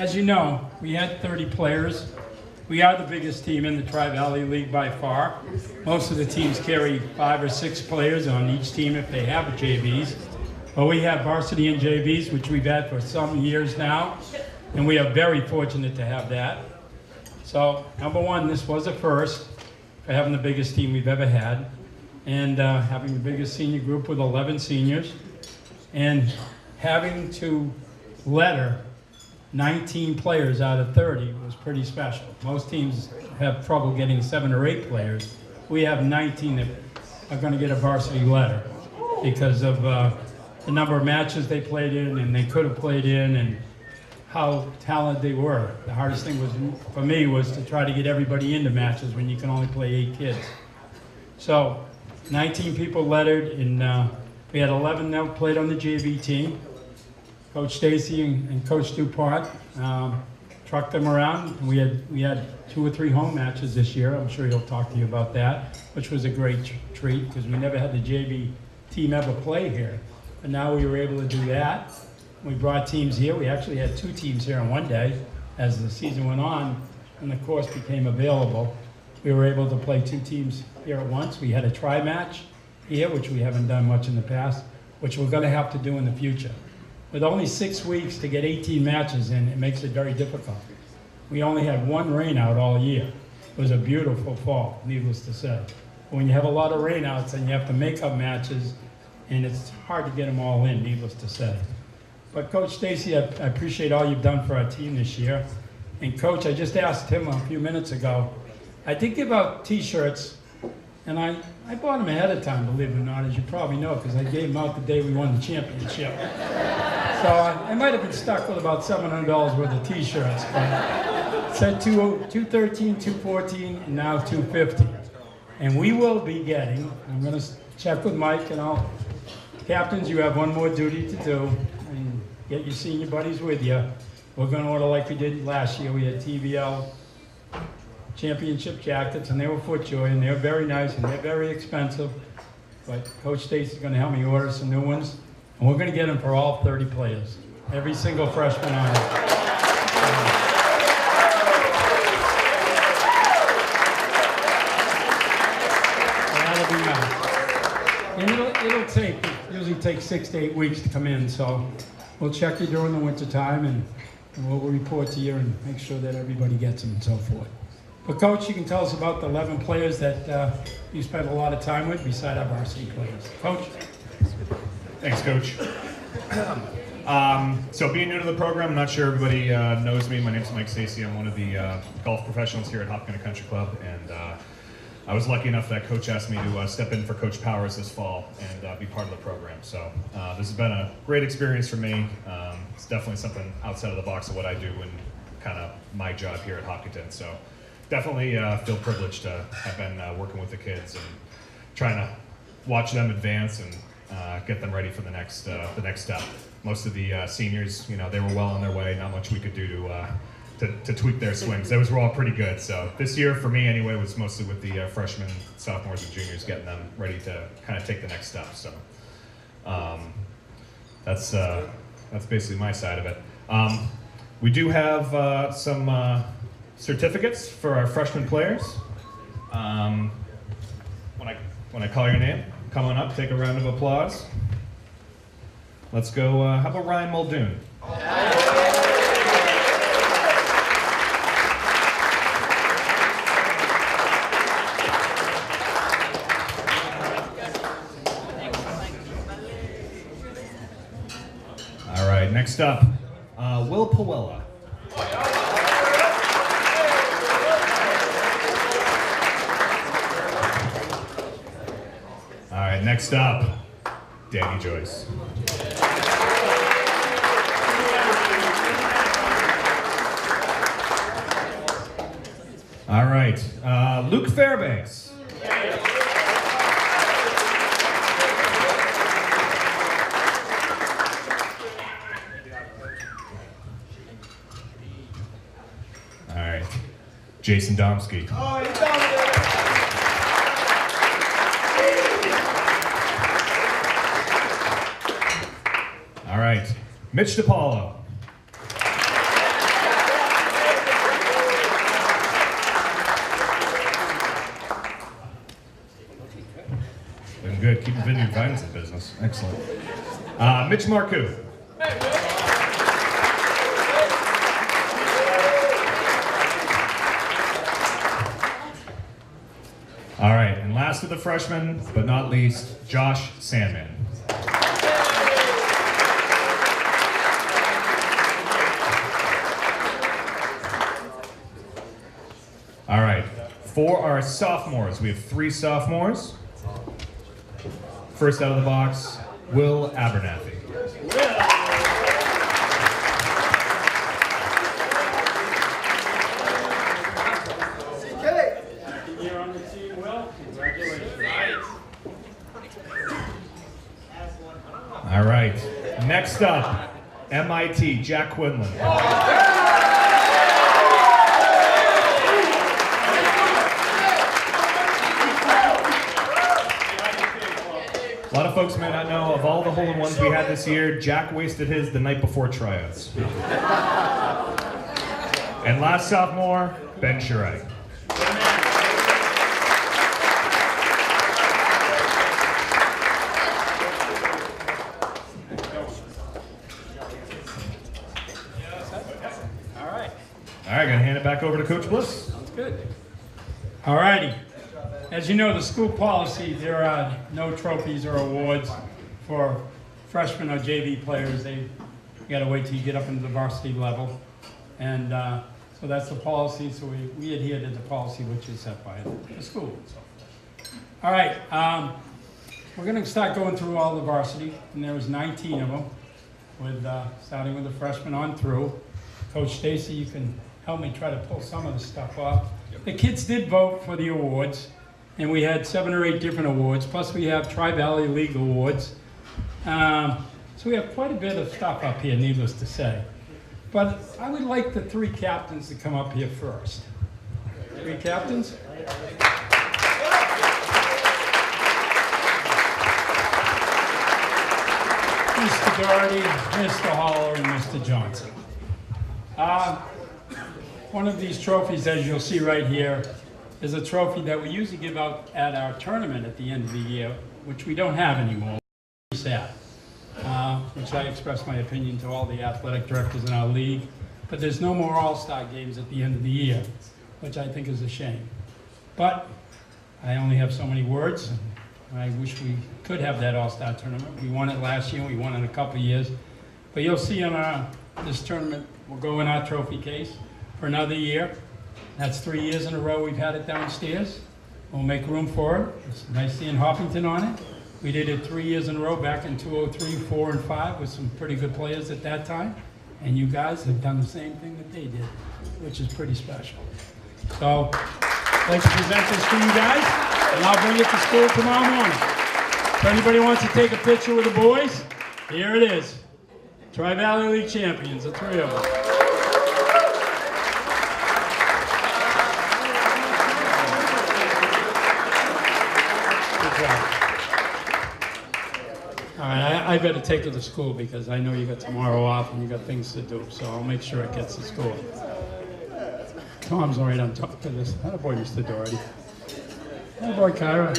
as you know, we had 30 players. We are the biggest team in the Tri-Valley League by far. Most of the teams carry 5 or 6 players on each team if they have JVs. But we have varsity and JVs, which we've had for some years now, and we are very fortunate to have that. So, number one, this was a first for having the biggest team we've ever had, and having the biggest senior group with 11 seniors, and having to letter 19 players out of 30 was pretty special. Most teams have trouble getting 7 or 8 players. We have 19 that are going to get a varsity letter because of the number of matches they played in and they could have played in and how talented they were. The hardest thing was, for me, was to try to get everybody into matches when you can only play 8 kids. So 19 people lettered, and we had 11 that played on the JV team. Coach Stacy and Coach Dupont trucked them around. We had 2 or 3 home matches this year. I'm sure he'll talk to you about that, which was a great treat because we never had the JV team ever play here. But now we were able to do that. We brought teams here. We actually had 2 teams here on one day. As the season went on and the course became available, we were able to play 2 teams here at once. We had a tri-match here, which we haven't done much in the past, which we're going to have to do in the future. With only 6 weeks to get 18 matches in, it makes it very difficult. We only had 1 rain out all year. It was a beautiful fall, needless to say. But when you have a lot of rainouts and you have to make up matches, and it's hard to get them all in, needless to say. But Coach Stacy, I appreciate all you've done for our team this year. And Coach, I just asked him a few minutes ago, I did give out t-shirts, and I bought them ahead of time, believe it or not, as you probably know, because I gave them out the day we won the championship. So I might have been stuck with about $700 worth of t-shirts, but it said 213, 214, and now 250. And we will be getting, I'm going to check with Mike and all, captains, you have one more duty to do, and get your senior buddies with you. We're going to order like we did last year. We had TVL championship jackets, and they were FootJoy, and they're very nice, and they're very expensive. But Coach Stacy's going to help me order some new ones, and we're going to get them for all 30 players. Every single freshman on it. That'll be nice. And it usually takes 6 to 8 weeks to come in, so we'll check you during the winter time, and we'll report to you and make sure that everybody gets them and so forth. But Coach, you can tell us about the 11 players that you spent a lot of time with beside our varsity players. Coach? Thanks, Coach. So being new to the program, I'm not sure everybody knows me. My name's Mike Stacy. I'm one of the golf professionals here at Hopkinton Country Club, and I was lucky enough that Coach asked me to step in for Coach Powers this fall and be part of the program. So this has been a great experience for me. It's definitely something outside of the box of what I do and kind of my job here at Hopkinton. So definitely feel privileged to have been working with the kids and trying to watch them advance and get them ready for the next step. Most of the seniors, you know, they were well on their way. Not much we could do to tweak their swings. Those were all pretty good. So this year, for me anyway, was mostly with the freshmen, sophomores, and juniors, getting them ready to kind of take the next step. So that's basically my side of it. We do have some certificates for our freshman players. When I call your name, come on up, take a round of applause. Let's go, how about Ryan Muldoon? All right, next up, Will Pawella. All right, next up, Danny Joyce. All right, Luke Fairbanks. All right, Jason Domsky. All right, Mitch DiPaolo. keeping Vineyard Vines in business. Excellent. Mitch Marcoux. All right, and last of the freshmen, but not least, Josh Sandman. All right, for our sophomores, we have 3 sophomores. First out of the box, Will Abernathy. You're on the team, Will. Congratulations. All right, next up, MIT, Jack Quinlan. A lot of folks may not know, of all the hole-in-ones we had this year, Jack wasted his the night before tryouts. And last sophomore, Ben Shirai. All right, gonna hand it back over to Coach Bliss. Sounds good. All righty. As you know, the school policy, there are no trophies or awards for freshmen or JV players. You gotta wait till you get up into the varsity level. And so that's the policy, so we adhere to the policy which is set by the school. All right, we're gonna start going through all the varsity, and there was 19 of them, starting with the freshmen on through. Coach Stacy, you can help me try to pull some of the stuff off. The kids did vote for the awards, and we had 7 or 8 different awards, plus we have Tri-Valley League awards. So we have quite a bit of stuff up here, needless to say. But I would like the 3 captains to come up here first. 3 captains? Mr. Doherty, Mr. Holler, and Mr. Johnson. One of these trophies, as you'll see right here, is a trophy that we usually give out at our tournament at the end of the year, which we don't have anymore. Sad. Which I expressed my opinion to all the athletic directors in our league. But there's no more all-star games at the end of the year, which I think is a shame. But I only have so many words. And I wish we could have that all-star tournament. We won it last year. We won it a couple of years. But you'll see in this tournament, we'll go in our trophy case for another year. That's 3 years in a row we've had it downstairs. We'll make room for it. It's nice seeing Hopkinton on it. We did it 3 years in a row back in 2003, 4, and 5 with some pretty good players at that time. And you guys have done the same thing that they did, which is pretty special. So I'd like to present this to you guys, and I'll bring it to school tomorrow morning. If anybody wants to take a picture with the boys, here it is. Tri-Valley League champions, the 3 of them. All right, I better take it to school because I know you got tomorrow off and you got things to do, so I'll make sure it gets to school. Tom's right on top of this. Attaboy, Mr. Doherty. Attaboy, Kyra.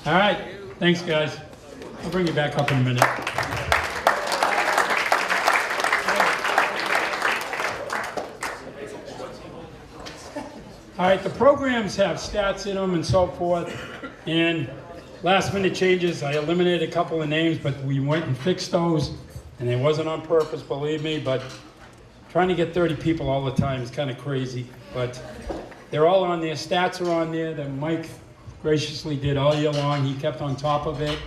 All right, thanks, guys. I'll bring you back up in a minute. All right, the programs have stats in them and so forth, and last minute changes, I eliminated a couple of names, but we went and fixed those, and it wasn't on purpose, believe me, but trying to get 30 people all the time is kind of crazy, but they're all on there. Stats are on there that Mike graciously did all year long. He kept on top of it.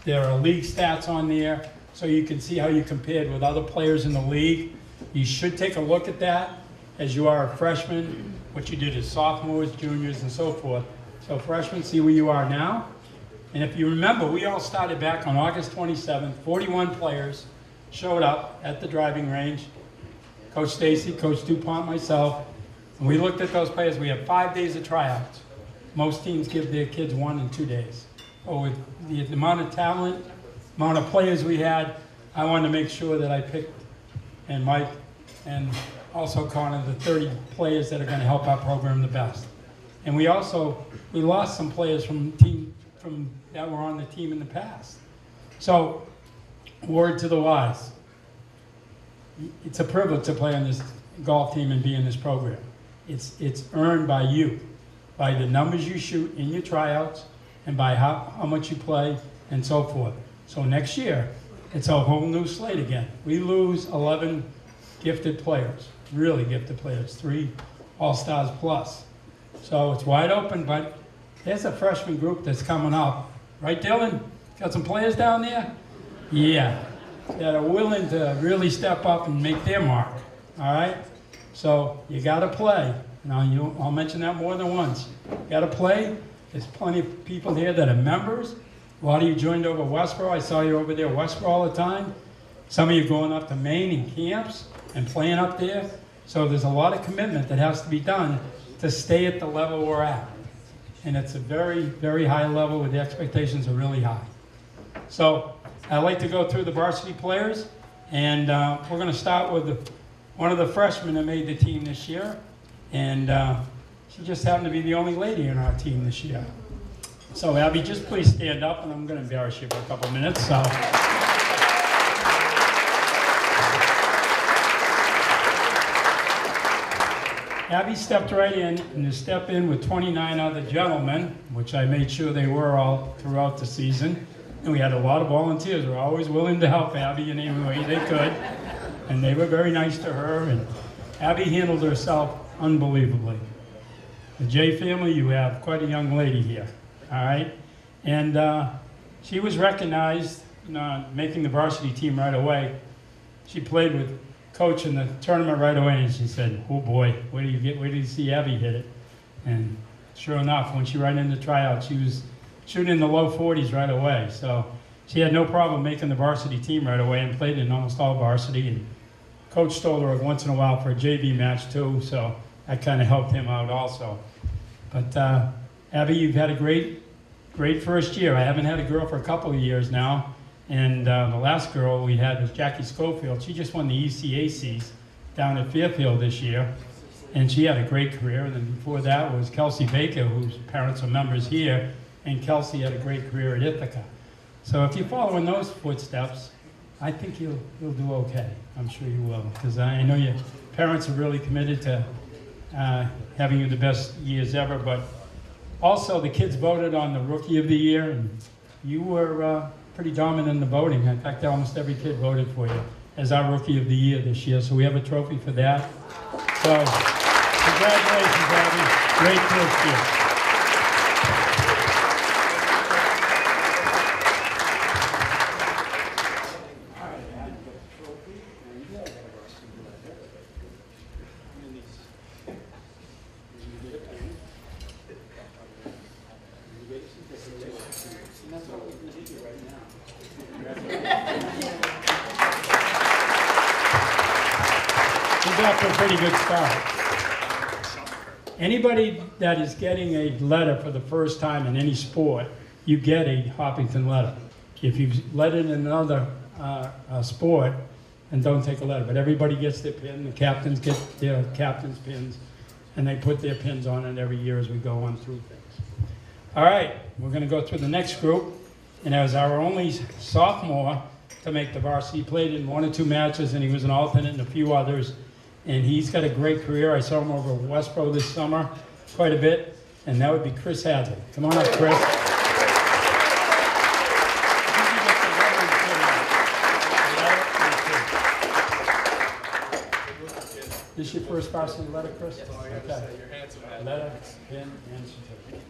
There are league stats on there, so you can see how you compared with other players in the league. You should take a look at that as you are a freshman, what you did as sophomores, juniors, and so forth. So freshmen, see where you are now. And if you remember, we all started back on August 27th. 41 players showed up at the driving range. Coach Stacy, Coach DuPont, myself. And we looked at those players. We have 5 days of tryouts. Most teams give their kids 1 and 2 days. So with the amount of talent, amount of players we had, I wanted to make sure that I picked, and Mike, and also Connor, the 30 players that are going to help our program the best. And we lost some players from from that were on the team in the past. So, word to the wise. It's a privilege to play on this golf team and be in this program. It's earned by you, by the numbers you shoot in your tryouts, and by how much you play, and so forth. So next year, it's a whole new slate again. We lose 11 gifted players, really gifted players, 3 All-Stars plus. So it's wide open, but there's a freshman group that's coming up. Right, Dylan? Got some players down there? Yeah, that are willing to really step up and make their mark, all right? So you gotta play. Now, I'll mention that more than once. You gotta play. There's plenty of people here that are members. A lot of you joined over Westboro. I saw you over there, Westboro, all the time. Some of you going up to Maine in camps and playing up there. So there's a lot of commitment that has to be done to stay at the level we're at. And it's a very, very high level where the expectations are really high. So I'd like to go through the varsity players. And we're going to start with one of the freshmen that made the team this year. And she just happened to be the only lady in our team this year. So Abby, just please stand up, and I'm going to embarrass you for a couple minutes. So. Abby stepped right in, and to step in with 29 other gentlemen, which I made sure they were all throughout the season. And we had a lot of volunteers who were always willing to help Abby in any way they could. And they were very nice to her, and Abby handled herself unbelievably. The J family, you have quite a young lady here, all right? And she was recognized, making the varsity team right away. She played with Coach in the tournament right away, and she said, "Oh boy, where did you see Abby hit it?" And sure enough, when she ran in the tryout, she was shooting in the low 40s right away. So she had no problem making the varsity team right away and played in almost all varsity. And Coach told her once in a while for a JV match too, so that kind of helped him out also. But Abby, you've had a great first year. I haven't had a girl for a couple of years now. And the last girl we had was Jackie Schofield. She just won the ECACs down at Fairfield this year. And she had a great career. And then before that was Kelsey Baker, whose parents are members here. And Kelsey had a great career at Ithaca. So if you follow in those footsteps, I think you'll do okay. I'm sure you will. Because I know your parents are really committed to having you the best years ever. But also the kids voted on the Rookie of the Year. And you were pretty dominant in the voting. In fact, almost every kid voted for you as our Rookie of the Year this year. So we have a trophy for that. So congratulations, Abby. Great first year. Off to a pretty good start. Anybody that is getting a letter for the first time in any sport, you get a Hopkinton letter. If you've led in another sport, and don't take a letter, but everybody gets their pin. The captains get their captain's pins, and they put their pins on it every year as we go on through things. All right, we're going to go through the next group, and as our only sophomore to make the varsity, he played in 1 or 2 matches, and he was an alternate in a few others. And he's got a great career. I saw him over at Westboro this summer quite a bit, and that would be Chris Hadley. Come on up, Chris. This is your first varsity letter, Chris? Okay. Letter, pin, and certificate.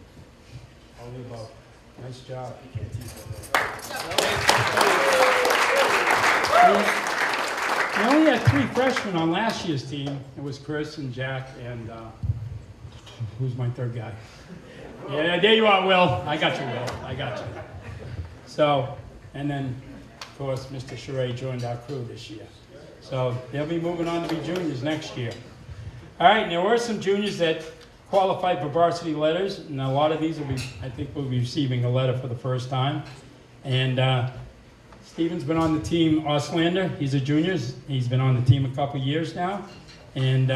All the above. Nice job. We only had 3 freshmen on last year's team. It was Chris and Jack and who's my third guy? Yeah, there you are, Will. I got you, Will. I got you. So, and then, of course, Mr. Charest joined our crew this year. So they'll be moving on to be juniors next year. All right, and there were some juniors that qualified for varsity letters, and a lot of these will be, I think, will be receiving a letter for the first time. And Steven's been on the team, Auslander. He's a junior. He's been on the team a couple years now. And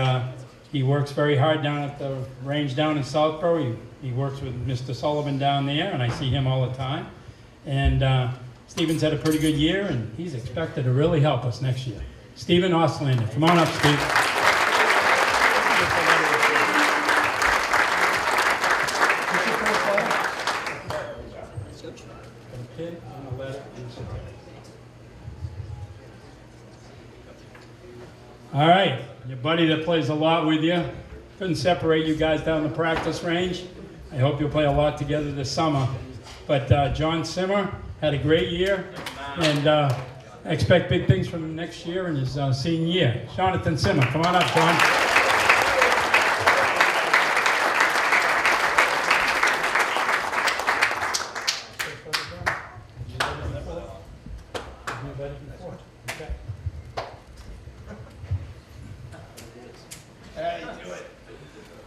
He works very hard down at the range down in Southborough. He works with Mr. Sullivan down there, and I see him all the time. And Stephen's had a pretty good year, and he's expected to really help us next year. Stephen Ostlander, come on up, Steve. All right, your buddy that plays a lot with you. Couldn't separate you guys down the practice range. I hope you'll play a lot together this summer. But John Simmer had a great year, and I expect big things from him next year in his senior year. Jonathan Simmer, come on up, John.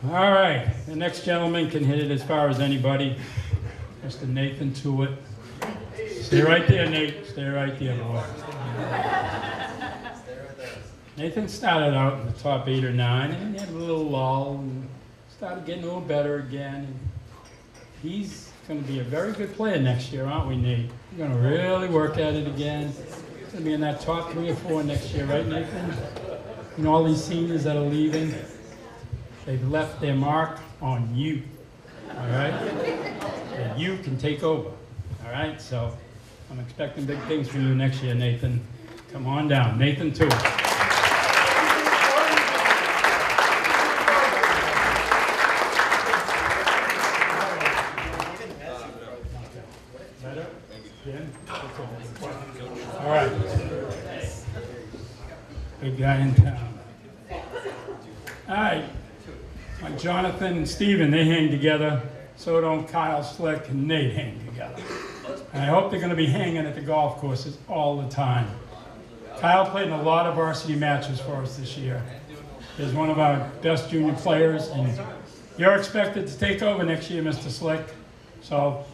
All right, the next gentleman can hit it as far as anybody. Mr. Nathan Tewitt. Stay right there, Nate. Stay right there, boy. Nathan started out in the top 8 or 9, and he had a little lull, and started getting a little better again. And he's going to be a very good player next year, aren't we, Nate? We're going to really work at it again. He's going to be in that top 3 or 4 next year, right, Nathan? And all these seniors that are leaving, they've left their mark on you, all right? And you can take over, all right? So I'm expecting big things from you next year, Nathan. Come on down. Nathan, too. All right. Big guy in town. All right. Like Jonathan and Stephen, they hang together. So don't Kyle Slick and Nate hang together. And I hope they're going to be hanging at the golf courses all the time. Kyle played in a lot of varsity matches for us this year. He's one of our best junior players, and you're expected to take over next year, Mr. Slick. So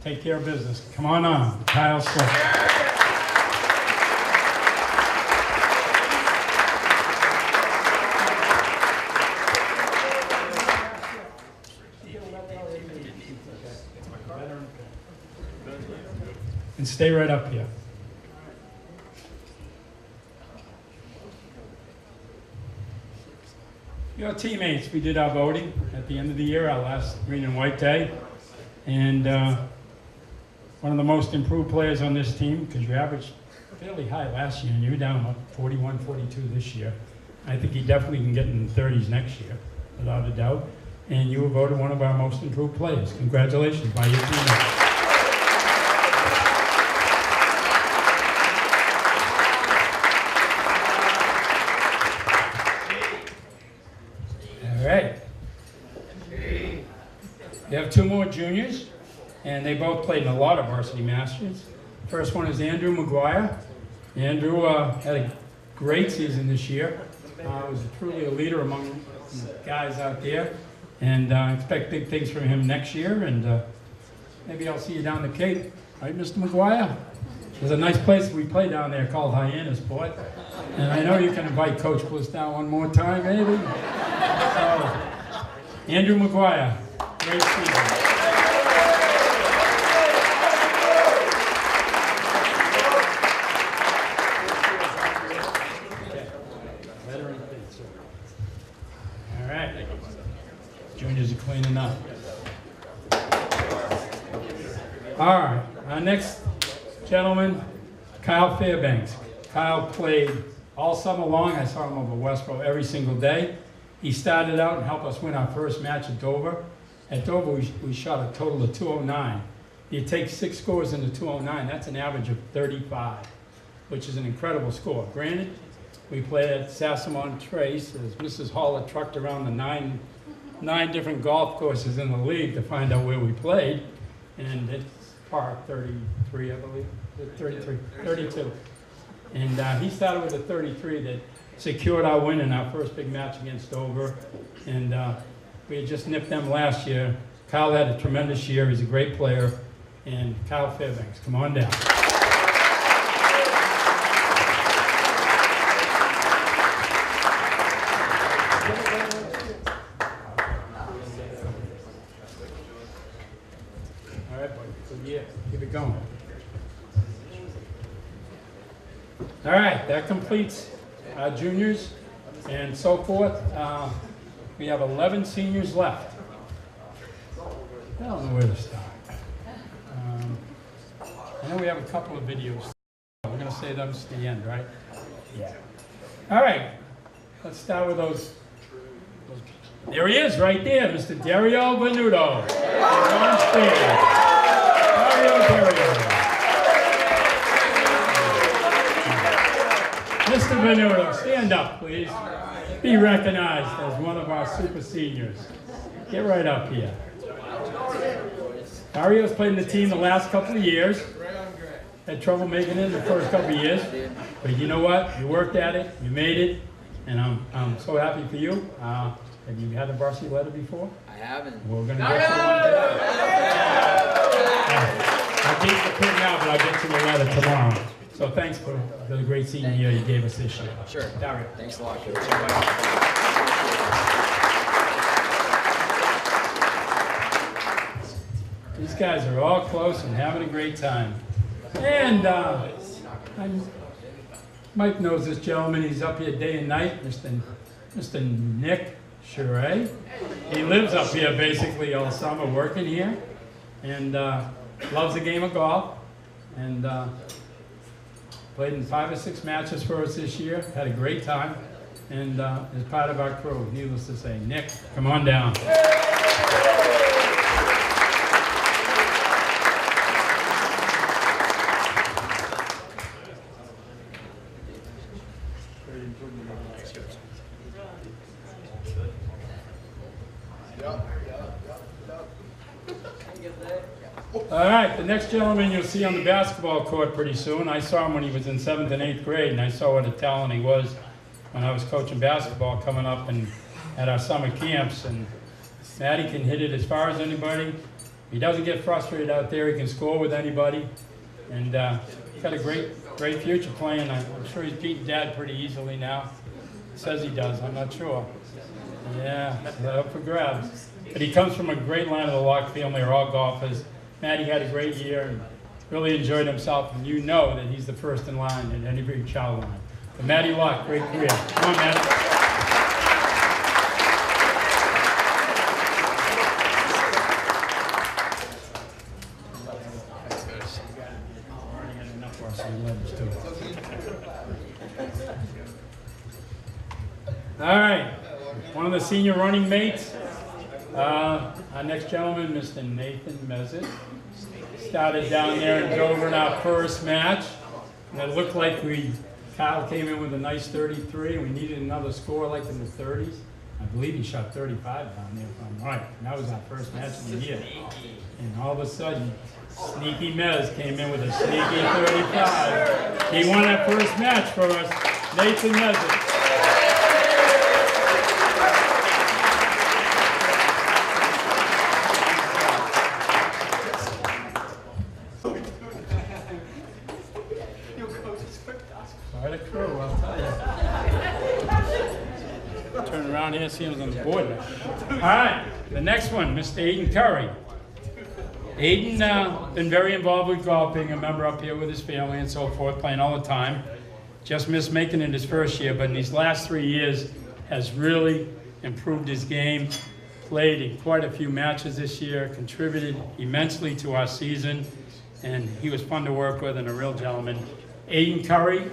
take care of business. Come on, Kyle Slick. And stay right up here. Your teammates, we did our voting at the end of the year, our last green and white day. And one of the most improved players on this team, because you averaged fairly high last year, and you were down about 41, 42 this year. I think he definitely can get in the 30s next year, without a doubt. And you were voted one of our most improved players. Congratulations by your teammates. We have 2 more juniors, and they both played in a lot of varsity masters. First one is Andrew McGuire. Andrew had a great season this year. Was truly a leader among the guys out there, and I expect big things from him next year, and maybe I'll see you down the Cape. Right, Mr. McGuire? There's a nice place we play down there called Hyannisport, and I know you can invite Coach Bliss down one more time, maybe. So, Andrew McGuire. Great season. All right. Juniors are cleaning up. All right. Our next gentleman, Kyle Fairbanks. Kyle played all summer long. I saw him over Westboro every single day. He started out and helped us win our first match at Dover. At Dover, we shot a total of 209. You take 6 scores into 209, that's an average of 35, which is an incredible score. Granted, we played at Sassamon Trace as Mrs. Haller trucked around the nine different golf courses in the league to find out where we played, and it's par 33, I believe, 32. And he started with a 33 that secured our win in our first big match against Dover, and we had just nipped them last year. Kyle had a tremendous year. He's a great player. And Kyle Fairbanks, come on down. Good year. Keep it going. All right, that completes our juniors and so forth. We have 11 seniors left. I don't know where to start. I know we have a couple of videos. We're going to say those at the end, right? Yeah. All right, let's start with those. There he is, right there, Mr. Dario Venuto. He's on stage. Dario. Mr. Venuto, stand up, please. Be recognized as one of our super seniors. Get right up here. Dario's played in the team the last couple of years. Had trouble making it the first couple of years. But you know what? You worked at it, you made it, and I'm so happy for you. Have you had a varsity letter before? I haven't. We're going to get you one today. I'll get you the print now, but I'll get you the letter tomorrow. So thanks for the great senior year you gave us this year. Sure. Dario. Thanks a lot, Coach. These guys are all close and having a great time. And Mike knows this gentleman. He's up here day and night, Mr. Nick Shure. He lives up here basically all summer working here and loves the game of golf. And played in 5 or 6 matches for us this year. Had a great time. And is part of our crew, needless to say. Nick, come on down. All right, the next gentleman you'll see on the basketball court pretty soon. I saw him when he was in 7th and 8th grade, and I saw what a talent he was when I was coaching basketball coming up and at our summer camps. And Matty can hit it as far as anybody. He doesn't get frustrated out there. He can score with anybody. And he's got a great future playing. I'm sure he's beating Dad pretty easily now. He says he does. I'm not sure. Yeah, up for grabs. But he comes from a great line of the Locke family. They're all golfers. Matty had a great year and really enjoyed himself, and you know that he's the first in line in any big child line. But Matty Locke, great career. Come on, Matty. All right, one of the senior running mates. Our next gentleman, Mr. Nathan Mezit, started down there in Dover in our first match. And it looked like Kyle came in with a nice 33, and we needed another score like in the 30s. I believe he shot 35 down there, if I'm right. And that was our first match of the year. And all of a sudden, Sneaky Mez came in with a sneaky 35. He won that first match for us, Nathan Mezit. Quite a crew, I'll tell you. Turn around here and see who's on the board now. All right, the next one, Mr. Aiden Curry. Aiden been very involved with golf, being a member up here with his family and so forth, playing all the time. Just missed making it his first year, but in these last 3 years has really improved his game. Played in quite a few matches this year, contributed immensely to our season, and he was fun to work with and a real gentleman. Aiden Curry.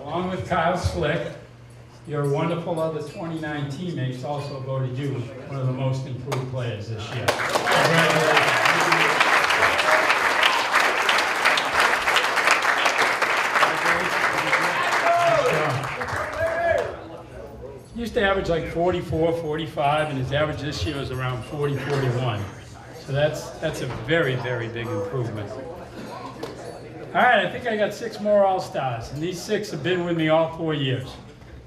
Along with Kyle Slick, your wonderful other 29 teammates also voted you one of the most improved players this year. Congratulations. He used to average like 44, 45, and his average this year is around 40, 41. So that's a very, very big improvement. All right, I think I got 6 more All-Stars, and these 6 have been with me all 4 years.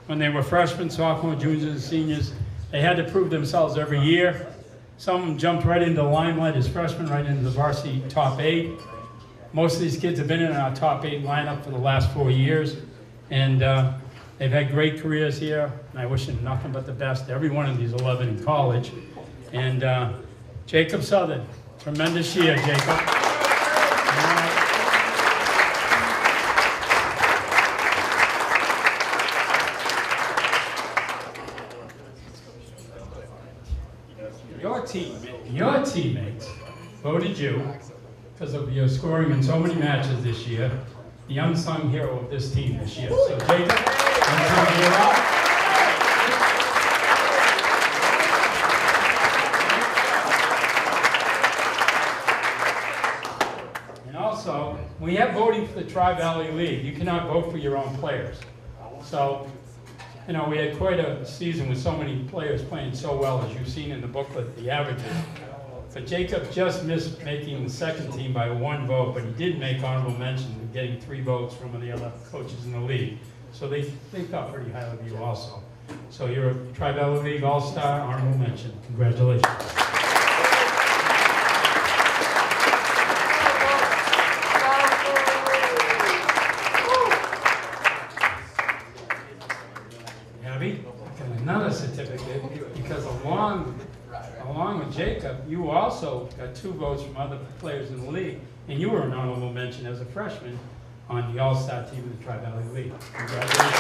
When they were freshmen, sophomore, juniors, and seniors, they had to prove themselves every year. Some of them jumped right into the limelight as freshmen, right into the varsity top 8. most of these kids have been in our top 8 lineup for the last 4 years, and they've had great careers here, and I wish them nothing but the best, every one of these 11 in college. And Jacob Southern, tremendous year, Jacob. Your teammates voted you because of your scoring in so many matches this year, the unsung hero of this team this year. So Jacob, unsung hero. And also, when you have voting for the Tri-Valley League, you cannot vote for your own players. So, you know, we had quite a season with so many players playing so well, as you've seen in the booklet, the averages. But Jacob just missed making the second team by 1 vote, but he did make honorable mention of getting 3 votes from the other coaches in the league. So they thought pretty highly of you also. So you're a Tri-Valley League All-Star, honorable mention. Congratulations. Another certificate, because along with Jacob, you also got 2 votes from other players in the league, and you were an honorable mention as a freshman on the All-Star team of the Tri-Valley League. Congratulations.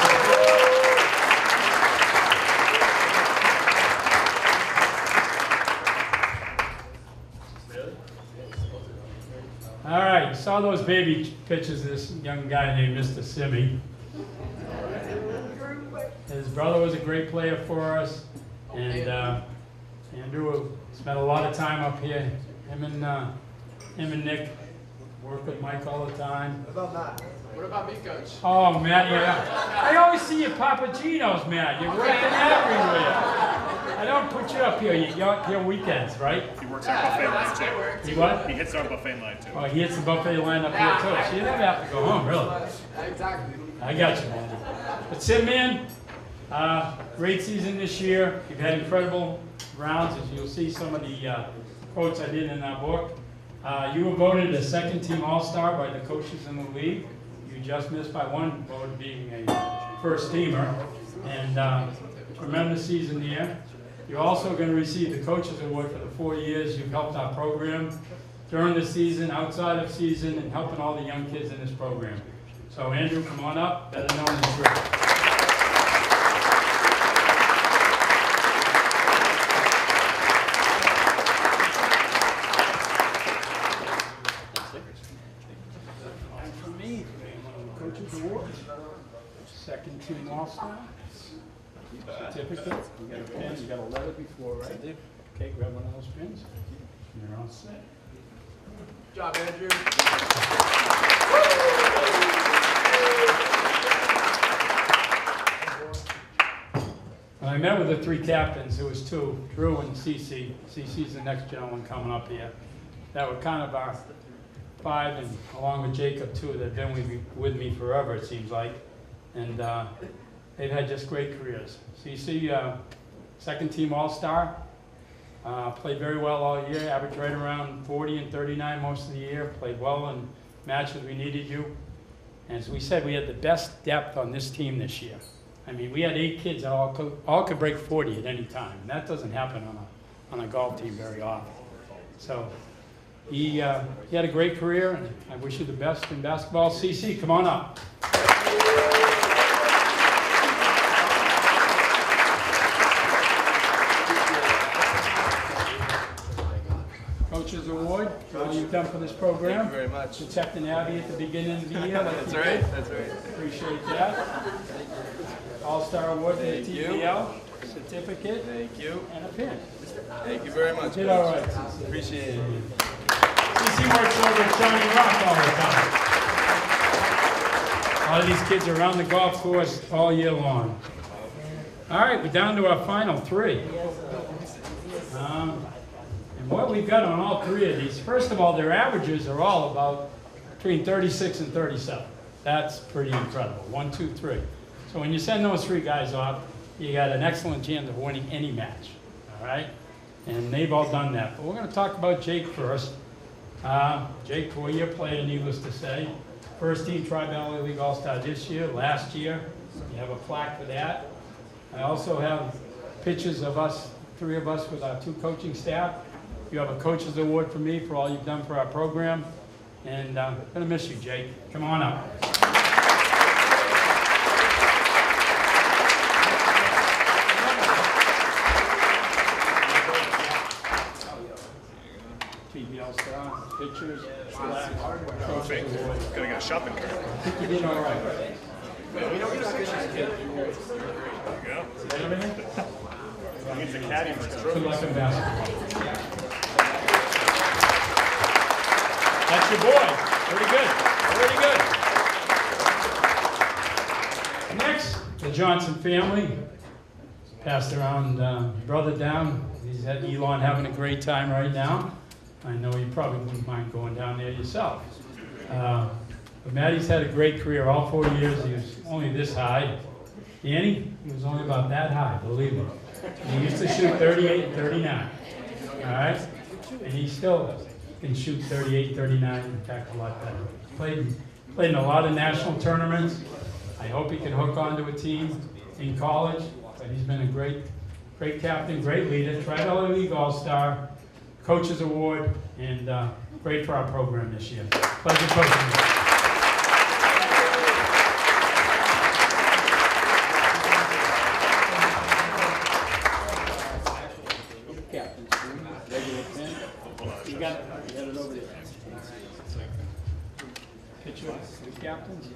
All right, you saw those baby pictures of this young guy named Mr. Simmy. His brother was a great player for us, and Andrew spent a lot of time up here. Him and Nick work with Mike all the time. What about Matt? What about me, Coach? Oh, Matt, yeah. I always see you Papagenos, Matt. You're working everywhere. I don't put you up here. You're here weekends, right? He works our buffet line too. He what? He hits our buffet line too. Oh, he hits the buffet line up here too. So you never have to go home, really. Exactly. I got you, man. But Sim, man, great season this year. You've had incredible rounds, as you'll see some of the quotes I did in our book. You were voted a second-team All-Star by the coaches in the league. You just missed by 1 vote being a first-teamer. And tremendous season here. You're also going to receive the Coaches Award for the 4 years you've helped our program during the season, outside of season, and helping all the young kids in this program. So Andrew, come on up, better known as Rick. Second team All-Star. Certificate. You got a pen. You got a letter before, right? Okay, grab one of those pens. You're all set. Good job, Andrew. When I met with the 3 captains, there was 2, Drew and Cece. Cece's the next gentleman coming up here. That were kind of our 5, and along with Jacob too, that have been with me forever, it seems like. And they've had just great careers. Cece, second team All-Star, played very well all year, averaged right around 40 and 39 most of the year, played well in matches we needed you. And as we said, we had the best depth on this team this year. I mean, we had 8 kids that all could break 40 at any time. And that doesn't happen on a golf team very often. So he had a great career, and I wish you the best in basketball. CC, come on up. Coaches Award, what you've done for this program. Thank you very much. Protecting Abby at the beginning of the year. Like That's right. That's right. Appreciate that. All-Star Award for the Thank you. TPL, certificate, Thank you. and a pin. Thank you very much. Did all right, CC. Appreciate it. CC works over at Shining Rock all the time. A lot of these kids are around the golf course all year long. All right, we're down to our final 3. And what we've got on all 3 of these, first of all, their averages are all about between 36 and 37. That's pretty incredible. 1, 2, 3. So when you send those 3 guys off, you got an excellent chance of winning any match. All right? And they've all done that. But we're going to talk about Jake first. Jake, 4-year player, needless to say. First team Tri-Valley League All-Star this year, last year. You have a plaque for that. I also have pictures of us, 3 of us with our 2 coaching staff. You have a coach's award for me for all you've done for our program. And I'm gonna miss you, Jake. Come on up. TBL star, pictures, plaques, coach's award. Gotta get a shopping cart. I think you did all right. We don't get a picture. There you go. Is that everything? He's a caddy for his Good trophies. luck in basketball. That's your boy. Pretty good. Pretty good. Next, the Johnson family. Passed around brother down. He's at Elon having a great time right now. I know you probably wouldn't mind going down there yourself. But Maddie's had a great career. All 4 years, he was only this high. Danny, he was only about that high, believe me. He used to shoot 38 and 39. All right? And he still can shoot 38, 39, in fact, a lot better. Played in a lot of national tournaments. I hope he can hook onto a team in college. But he's been a great captain, great leader, Tri-Valley League All-Star, Coach's Award, and great for our program this year. Pleasure coaching you. You got it over there. Picture of the captains,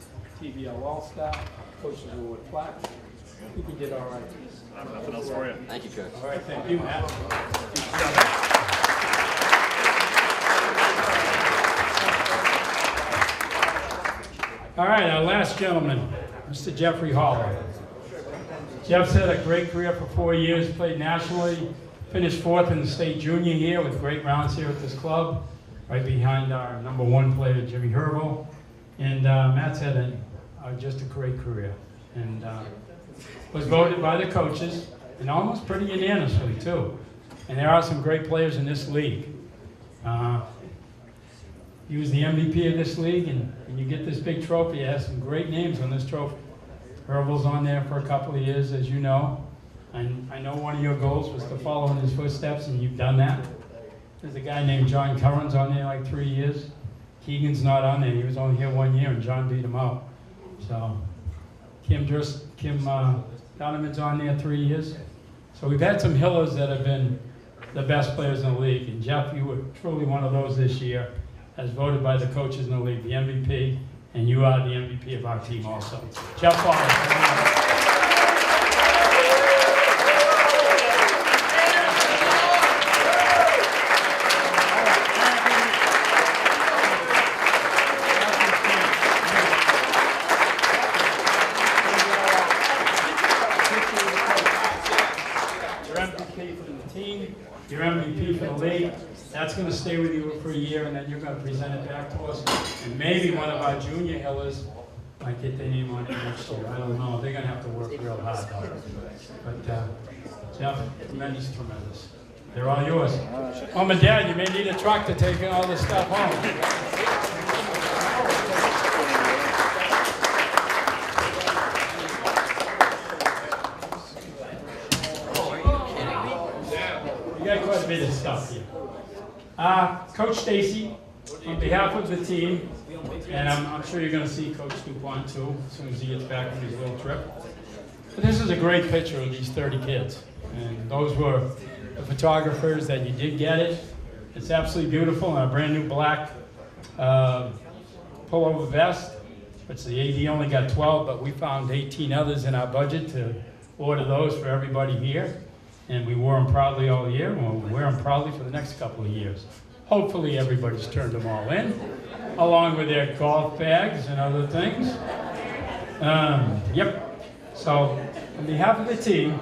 TBL All-Star, Coach's Award plaque. I think you did all right. I have nothing else for you. Thank you, Coach. All right, thank you, Matt. All right, our last gentleman, Mr. Jeffrey Holler. Jeff's had a great career for 4 years, played nationally, finished 4th in the state junior here with great rounds here at this club, right behind our #1 player, Jimmy Hervel. And Matt's had just a great career. And was voted by the coaches, and almost pretty unanimously too. And there are some great players in this league. He was the MVP of this league, and you get this big trophy. It has some great names on this trophy. Hervel's on there for a couple of years, as you know. And I know one of your goals was to follow in his footsteps, and you've done that. There's a guy named John Curran's on there like 3 years. Keegan's not on there. He was only here 1 year, and John beat him out. So Kim Donovan's on there 3 years. So we've had some Hillers that have been the best players in the league. And Jeff, you were truly one of those this year, as voted by the coaches in the league, the MVP, and you are the MVP of our team also. Jeff Fowler. Your MVP for the league. That's going to stay with you for a year, and then you're going to present it back to us. And maybe one of our junior Hillers might get their name on it next year. I don't know. They're going to have to work real hard, though. But Jeff, tremendous. They're all yours. Mom and Dad, you may need a truck to take all this stuff home. Got quite a bit of stuff here. Coach Stacy, on behalf of the team, and I'm sure you're going to see Coach DuPont too, as soon as he gets back from his little trip. But this is a great picture of these 30 kids. And those were the photographers that you did get it. It's absolutely beautiful in a brand new black pullover vest. Which the AD only got 12, but we found 18 others in our budget to order those for everybody here. And we wore them proudly all year, and we'll wear them proudly for the next couple of years. Hopefully everybody's turned them all in, along with their golf bags and other things. Yep. So, on behalf of the team,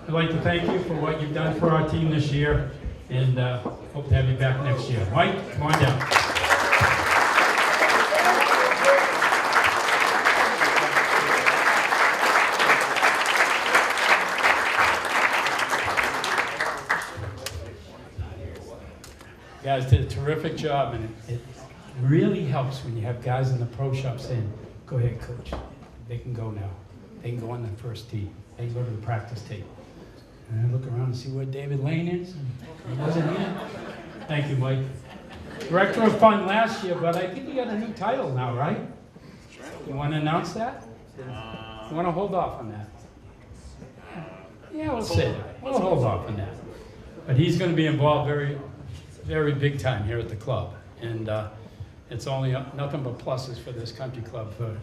I'd like to thank you for what you've done for our team this year, and hope to have you back next year. Mike, come on down. Guys, guys did a terrific job, and it really helps when you have guys in the pro shop saying, "Go ahead, coach. They can go now. They can go on the first tee. They can go to the practice tee." And I look around and see where David Lane is, and he wasn't here. Thank you, Mike. Director of Fun last year, but I think you got a new title now, right? You want to announce that? You want to hold off on that? Yeah, we'll say that. We'll hold off on that. But he's going to be involved very, very big time here at the club. And it's only nothing but pluses for this country club, for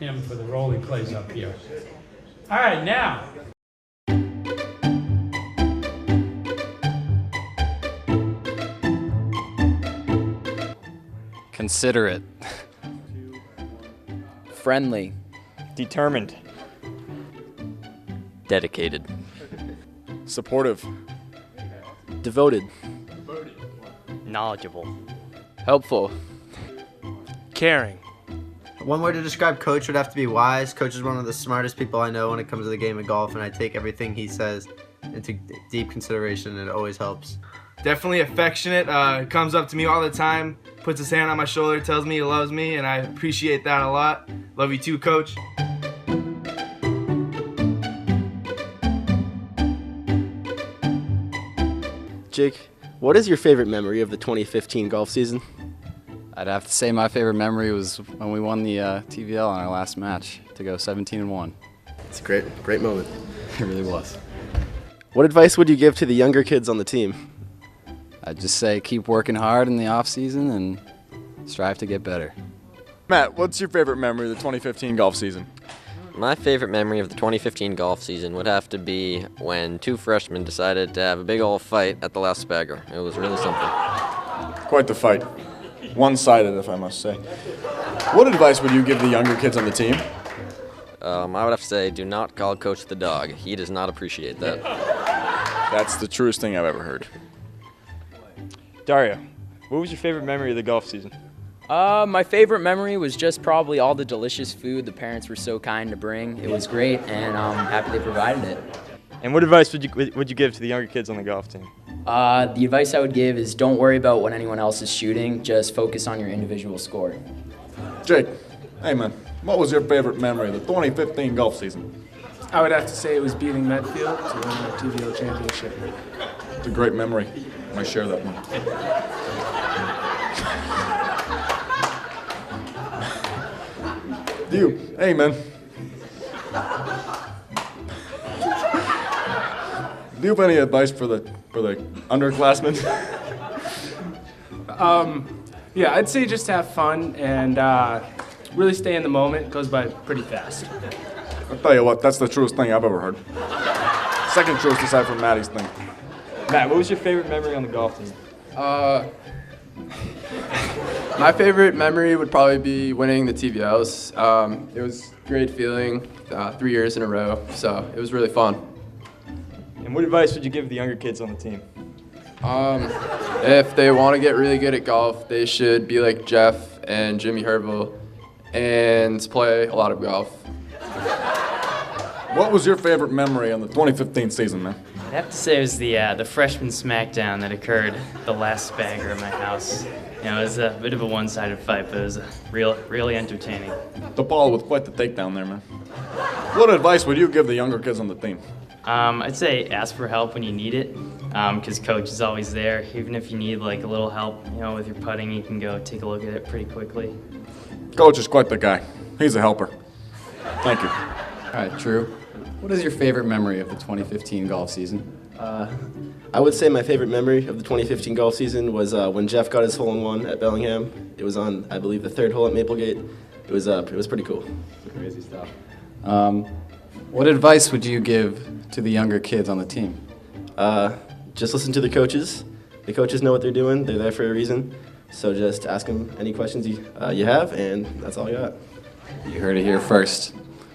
him, for the role he plays up here. All right, now. Considerate. Friendly. Determined. Dedicated. Supportive. Devoted. Knowledgeable. Helpful. Caring. One word to describe Coach would have to be wise. Coach is one of the smartest people I know when it comes to the game of golf, and I take everything he says into deep consideration, and it always helps. Definitely affectionate. Comes up to me all the time, puts his hand on my shoulder, tells me he loves me, and I appreciate that a lot. Love you too, Coach. Jake, what is your favorite memory of the 2015 golf season? I'd have to say my favorite memory was when we won the TVL on our last match to go 17-1. It's a great moment. It really was. What advice would you give to the younger kids on the team? I'd just say keep working hard in the off season and strive to get better. Matt, what's your favorite memory of the 2015 golf season? My favorite memory of the 2015 golf season would have to be when two freshmen decided to have a big old fight at the last Spagger. It was really something. Quite the fight. One-sided, if I must say. What advice would you give the younger kids on the team? I would have to say, do not call Coach the dog. He does not appreciate that. That's the truest thing I've ever heard. Dario, what was your favorite memory of the golf season? My favorite memory was just probably all the delicious food the parents were so kind to bring. It was great, and I'm happy they provided it. And what advice would you give to the younger kids on the golf team? The advice I would give is don't worry about what anyone else is shooting, just focus on your individual score. Jake, hey man, what was your favorite memory of the 2015 golf season? I would have to say it was beating Medfield to win the TVO championship. It's a great memory. I share that one. You, hey man. Do you have any advice for the underclassmen? Yeah, I'd say just have fun and really stay in the moment. It goes by pretty fast. I'll tell you what, that's the truest thing I've ever heard. Second truest aside from Maddie's thing. Matt, what was your favorite memory on the golf team? My favorite memory would probably be winning the TVLs. It was a great feeling, 3 years in a row, so it was really fun. And what advice would you give the younger kids on the team? If they want to get really good at golf, they should be like Jeff and Jimmy Hervel and play a lot of golf. What was your favorite memory on the 2015 season, man? I'd have to say it was the freshman smackdown that occurred the last Spagger at my house. You know, it was a bit of a one-sided fight, but it was really entertaining. The ball with quite the takedown there, man. What advice would you give the younger kids on the team? I'd say ask for help when you need it, because Coach is always there. Even if you need like a little help, you know, with your putting, you can go take a look at it pretty quickly. Coach is quite the guy. He's a helper. Thank you. All right, Drew. What is your favorite memory of the 2015 golf season? I would say my favorite memory of the 2015 golf season was when Jeff got his hole-in-one at Bellingham. It was on, I believe, the third hole at Maplegate. It was pretty cool. Crazy stuff. What advice would you give to the younger kids on the team? Just listen to the coaches. The coaches know what they're doing. They're there for a reason. So just ask them any questions you have, and that's all I got. You heard it here first.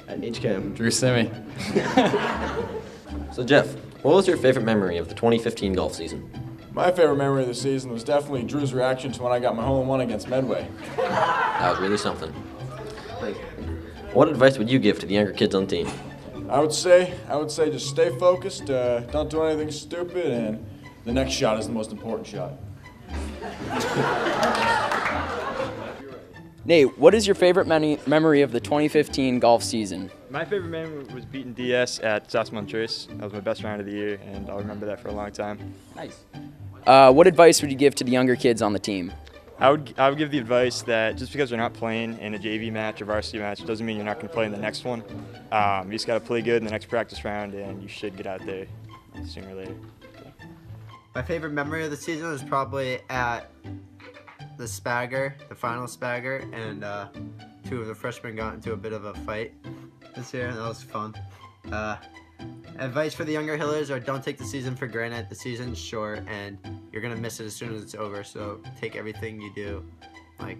At HCAM. Drew Simmy. So Jeff, what was your favorite memory of the 2015 golf season? My favorite memory of the season was definitely Drew's reaction to when I got my hole-in-one against Medway. That was really something. What advice would you give to the younger kids on the team? I would say just stay focused, don't do anything stupid, and the next shot is the most important shot. Nate, what is your favorite memory of the 2015 golf season? My favorite memory was beating DS at South Montrose. That was my best round of the year, and I'll remember that for a long time. Nice. What advice would you give to the younger kids on the team? I would give the advice that just because you're not playing in a JV match or varsity match doesn't mean you're not going to play in the next one. You just got to play good in the next practice round, and you should get out there sooner or later. My favorite memory of the season was probably at the Spagger, the final Spagger, and two of the freshmen got into a bit of a fight this year, and that was fun. Advice for the younger Hillers are don't take the season for granted. The season's short, and you're going to miss it as soon as it's over, so take everything you do, like,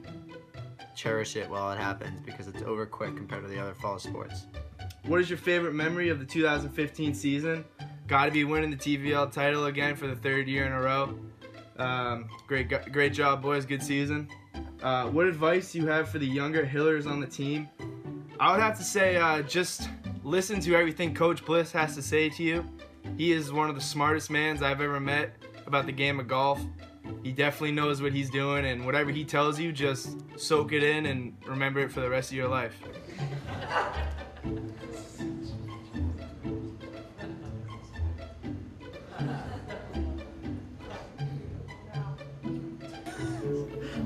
cherish it while it happens, because it's over quick compared to the other fall sports. What is your favorite memory of the 2015 season? Got to be winning the TVL title again for the third year in a row. Great job, boys. Good season. What advice do you have for the younger Hillers on the team? I would have to say just listen to everything Coach Bliss has to say to you. He is one of the smartest mans I've ever met about the game of golf. He definitely knows what he's doing, and whatever he tells you, just soak it in and remember it for the rest of your life.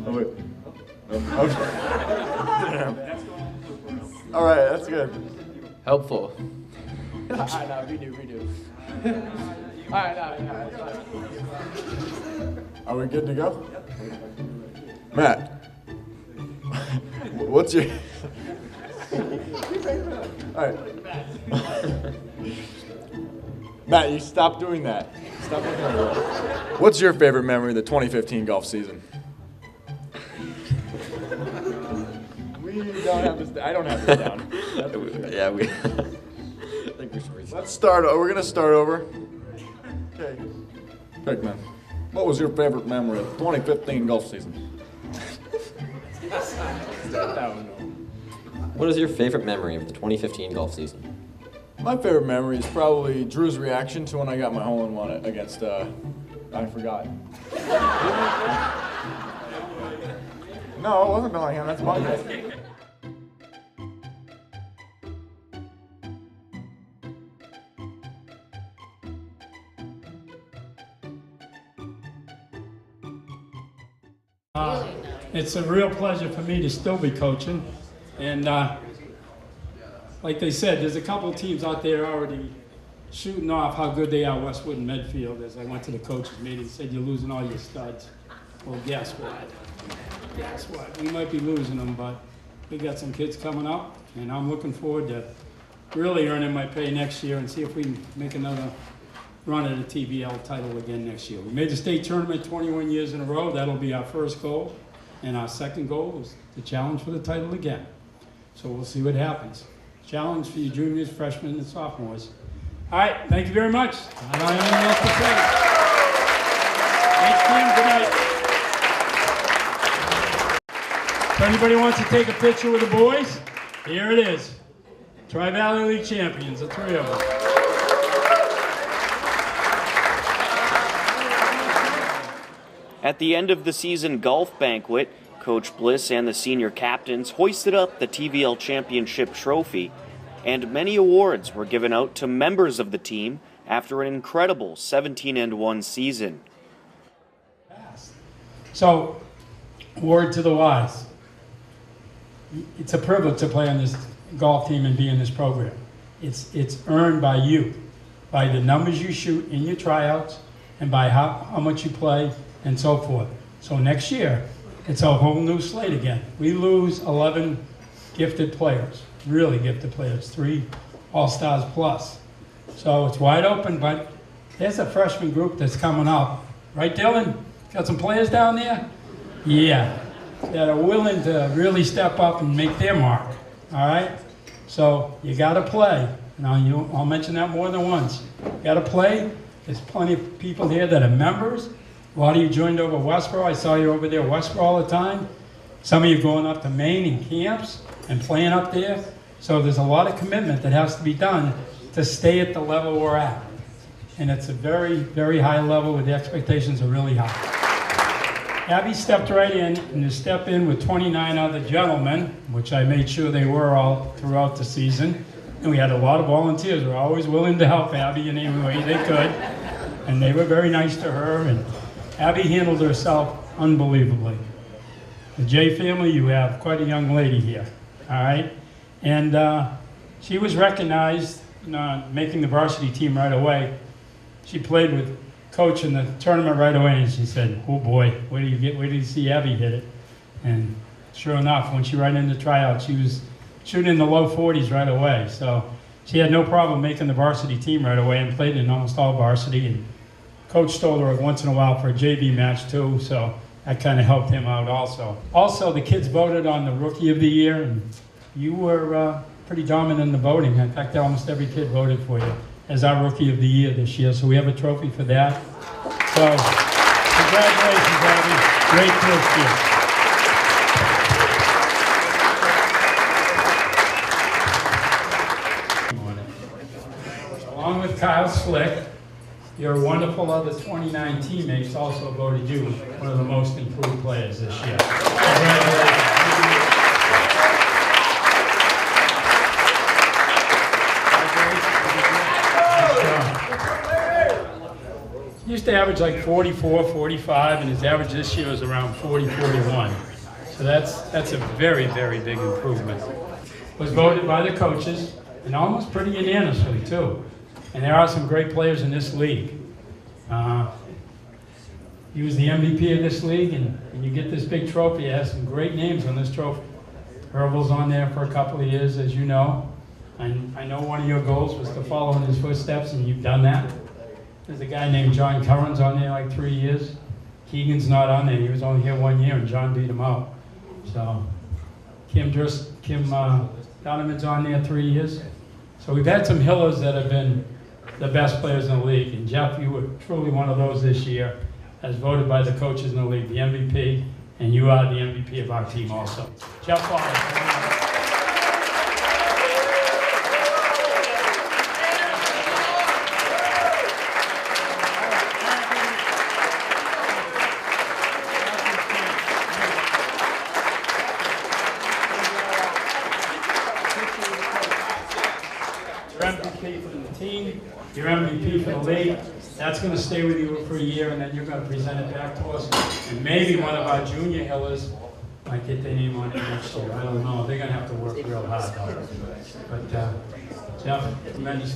Oh, wait. All right, that's good. Helpful. No, redo. All right, Are we good to go? Matt, what's your... All right. Matt, you stop doing that. Stop looking at me. What's your favorite memory of the 2015 golf season? I don't have this down. Yeah, we. Let's start. We're gonna start over. Okay. Pickman, what was your favorite memory of the 2015 golf season? What is your favorite memory of the 2015 golf season? My favorite memory is probably Drew's reaction to when I got my hole-in-one against. I forgot. No, it wasn't Bellingham. That's Banquet. It's a real pleasure for me to still be coaching, and like they said, there's a couple of teams out there already shooting off how good they are, Westwood and Medfield. As I went to the coaches meeting and said, you're losing all your studs. Well, guess what? Guess what? We might be losing them, but we got some kids coming up, and I'm looking forward to really earning my pay next year and see if we can make another run at a TVL title again next year. We made the state tournament 21 years in a row. That'll be our first goal. And our second goal is to challenge for the title again. So we'll see what happens. Challenge for you juniors, freshmen, and sophomores. All right, thank you very much. I don't have anything else to say. Thanks, team. Good night. If anybody wants to take a picture with the boys, here it is. Tri-Valley League champions, the three of them. At the end of the season golf banquet, Coach Bliss and the senior captains hoisted up the TVL Championship trophy, and many awards were given out to members of the team after an incredible 17-1 season. So, word to the wise. It's a privilege to play on this golf team and be in this program. It's earned by you, by the numbers you shoot in your tryouts, and by how much you play, and so forth. So next year, it's a whole new slate again. We lose 11 gifted players, really gifted players, 3 All-Stars plus. So it's wide open, but there's a freshman group that's coming up. Right, Dylan? Got some players down there? Yeah, that are willing to really step up and make their mark, all right? So you gotta play. Now, I'll mention that more than once. You gotta play. There's plenty of people here that are members. A lot of you joined over Westboro. I saw you over there Westboro all the time. Some of you going up to Maine in camps and playing up there. So there's a lot of commitment that has to be done to stay at the level we're at. And it's a very, very high level where the expectations are really high. Abby stepped right in, and to step in with 29 other gentlemen, which I made sure they were all throughout the season. And we had a lot of volunteers who were always willing to help Abby in any way they could. And they were very nice to her, and Abby handled herself unbelievably. The J family, you have quite a young lady here, all right? And she was recognized, making the varsity team right away. She played with Coach in the tournament right away, and she said, "Oh boy, where do you see Abby hit it?" And sure enough, when she ran into tryouts, she was shooting in the low 40s right away. So she had no problem making the varsity team right away and played in almost all varsity. And Coach told her once in a while for a JV match too, so that kind of helped him out also. Also, the kids voted on the Rookie of the Year, and you were pretty dominant in the voting. In fact, almost every kid voted for you as our Rookie of the Year this year, so we have a trophy for that. So, congratulations, Abby. Great first year. Along with Kyle Slick, your wonderful other 29 teammates also voted you one of the most improved players this year. Congratulations. He used to average like 44, 45, and his average this year was around 40, 41. So that's a very, very big improvement. Was voted by the coaches, and almost pretty unanimously too. And there are some great players in this league. He was the MVP of this league, and you get this big trophy. It has some great names on this trophy. Hervel's on there for a couple of years, as you know. And I know one of your goals was to follow in his footsteps, and you've done that. There's a guy named John Curran's on there like 3 years. Keegan's not on there. He was only here 1 year, and John beat him out. So Kim Donovan's on there 3 years. So we've had some Hillers that have been the best players in the league. And Jeff, you were truly one of those this year, as voted by the coaches in the league, the MVP, and you are the MVP of our team also. Jeff Wallace. Your MVP for the team, your MVP for the league. That's going to stay with you for a year, and then you're going to present it back to us. And maybe one of our junior Hillers might get their name on it next year. I don't know. They're going to have to work real hard, though. But Jeff, tremendous.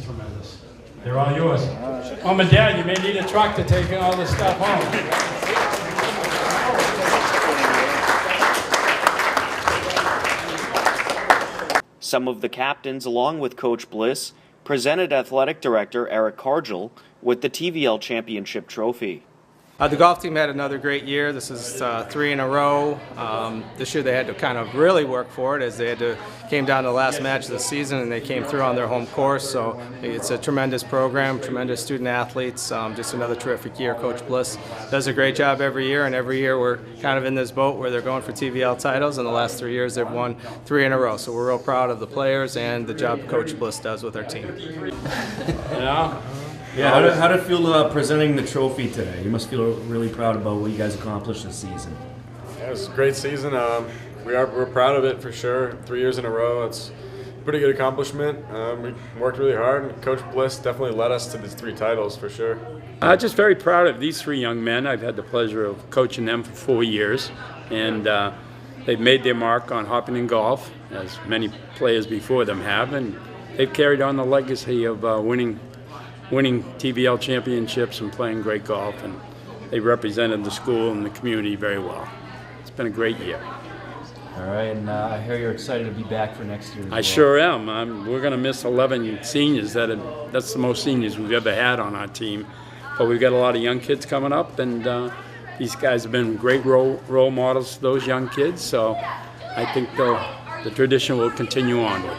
They're all yours. Mom and Dad, you may need a truck to take all this stuff home. Some of the captains, along with Coach Bliss, presented Athletic Director Eric Cargill with the TVL Championship Trophy. The golf team had another great year. This is 3 in a row. This year they had to kind of really work for it, as they came down to the last match of the season, and they came through on their home course. So it's a tremendous program, tremendous student athletes. Just another terrific year. Coach Bliss does a great job every year, and every year we're kind of in this boat where they're going for TVL titles. In the last 3 years they've won 3 in a row. So we're real proud of the players and the job Coach Bliss does with our team. Yeah, how did it feel presenting the trophy today? You must feel really proud about what you guys accomplished this season. Yeah, it was a great season. We're proud of it for sure. 3 years in a row, it's a pretty good accomplishment. We worked really hard, and Coach Bliss definitely led us to these 3 titles for sure. I'm just very proud of these 3 young men. I've had the pleasure of coaching them for 4 years, and they've made their mark on Hopkinton golf, as many players before them have, and they've carried on the legacy of winning TVL championships and playing great golf, and they represented the school and the community very well. It's been a great year. All right, and I hear you're excited to be back for next year as well. I sure am. We're going to miss 11 seniors. That's the most seniors we've ever had on our team. But we've got a lot of young kids coming up, and these guys have been great role models to those young kids, so I think the tradition will continue onward.